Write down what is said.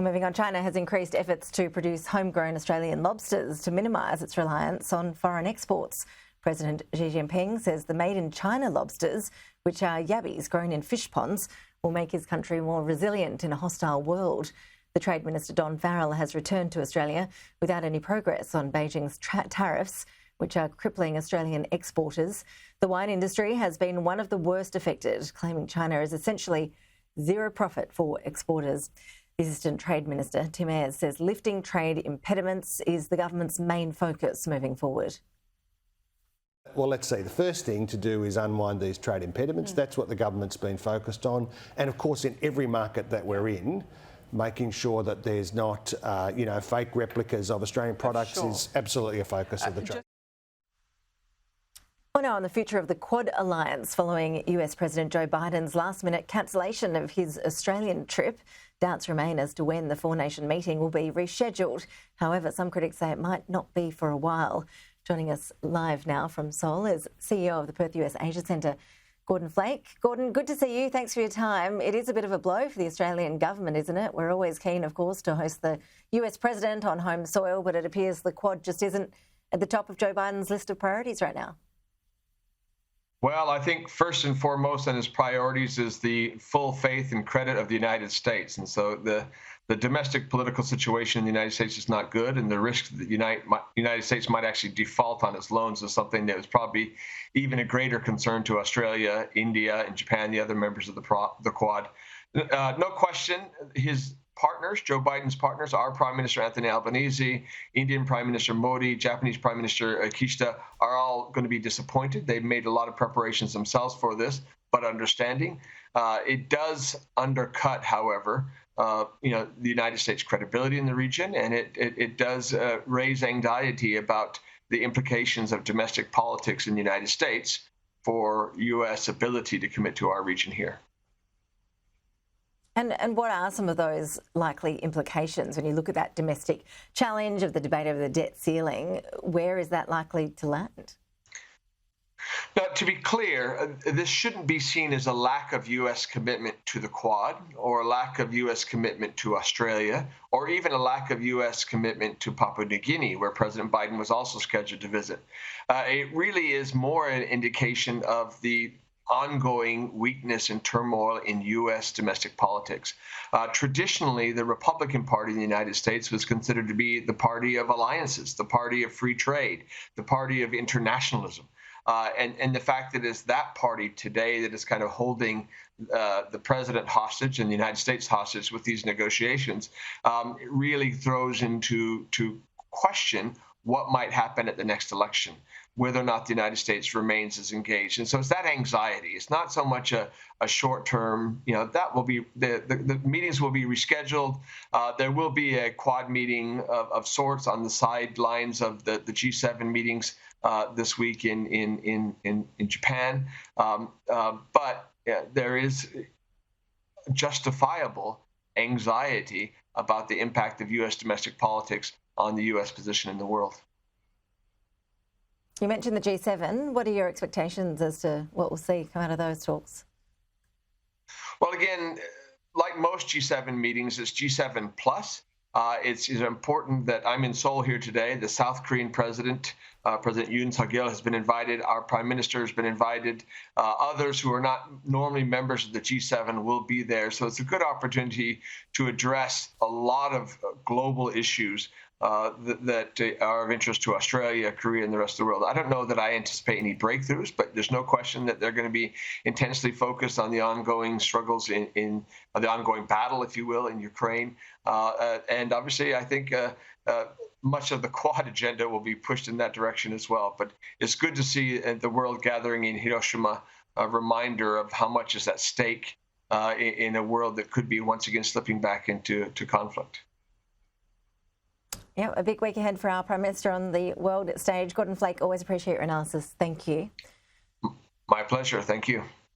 Moving on, China has increased efforts to produce homegrown Australian lobsters to minimise its reliance on foreign exports. President Xi Jinping says the made-in-China lobsters, which are yabbies grown in fish ponds, will make his country more resilient in a hostile world. The Trade Minister Don Farrell has returned to Australia without any progress on Beijing's tariffs, which are crippling Australian exporters. The wine industry has been one of the worst affected, claiming China is essentially zero profit for exporters. The Assistant Trade Minister, Tim Ayres, says lifting trade impediments is the government's main focus moving forward. Well, let's see. The first thing to do is unwind these trade impediments. That's what the government's been focused on. And of course, in every market that we're in, making sure that there's not, fake replicas of Australian products is absolutely a focus of the trade. Well, now on the future of the Quad alliance following US President Joe Biden's last-minute cancellation of his Australian trip. Doubts remain as to when the four-nation meeting will be rescheduled. However, some critics say it might not be for a while. Joining us live now from Seoul is CEO of the Perth USAsia Centre, Gordon Flake. Gordon, good to see you. Thanks for your time. It is a bit of a blow for the Australian government, isn't it? We're always keen, of course, to host the US president on home soil, but it appears the Quad just isn't at the top of Joe Biden's list of priorities right now. Well, I think first and foremost on his priorities is the full faith and credit of the United States. And so the domestic political situation in the United States is not good, and the risk that the United States might actually default on its loans is something that is probably even a greater concern to Australia, India, and Japan, the other members of the Quad. No question, his partners, Joe Biden's partners, are Prime Minister Anthony Albanese, Indian Prime Minister Modi, Japanese Prime Minister Kishida, are all going to be disappointed. They've made a lot of preparations themselves for this, but understanding. It does undercut, however, the United States' credibility in the region, and it does raise anxiety about the implications of domestic politics in the United States for U.S. ability to commit to our region here. And what are some of those likely implications when you look at that domestic challenge of the debate over the debt ceiling? Where is that likely to land? Now, to be clear, this shouldn't be seen as a lack of U.S. commitment to the Quad or a lack of U.S. commitment to Australia or even a lack of U.S. commitment to Papua New Guinea, where President Biden was also scheduled to visit. It really is more an indication of the ongoing weakness and turmoil in U.S. domestic politics. Traditionally, the Republican Party in the United States was considered to be the party of alliances, the party of free trade, the party of internationalism. And the fact that it's that party today that is kind of holding the president hostage and the United States hostage with these negotiations really throws into question what might happen at the next election, whether or not the United States remains as engaged. And so it's that anxiety. It's not so much a short term, that will be, the meetings will be rescheduled. There will be a Quad meeting of sorts on the sidelines of the G7 meetings this week in Japan. But there is justifiable anxiety about the impact of U.S. domestic politics on the U.S. position in the world. You mentioned the G7. What are your expectations as to what we'll see come out of those talks? Well, again, like most G7 meetings, it's G7 plus. It's important that I'm in Seoul here today. The South Korean president, President Yoon Suk-yeol, has been invited. Our prime minister has been invited. Others who are not normally members of the G7 will be there. So it's a good opportunity to address a lot of global issues that are of interest to Australia, Korea, and the rest of the world. I don't know that I anticipate any breakthroughs, but there's no question that they're going to be intensely focused on the ongoing struggles in the ongoing battle, if you will, in Ukraine. And obviously, I think much of the Quad agenda will be pushed in that direction as well. But it's good to see the world gathering in Hiroshima, a reminder of how much is at stake in a world that could be once again slipping back into conflict. Yeah, a big week ahead for our Prime Minister on the world stage. Gordon Flake, always appreciate your analysis. Thank you. My pleasure. Thank you.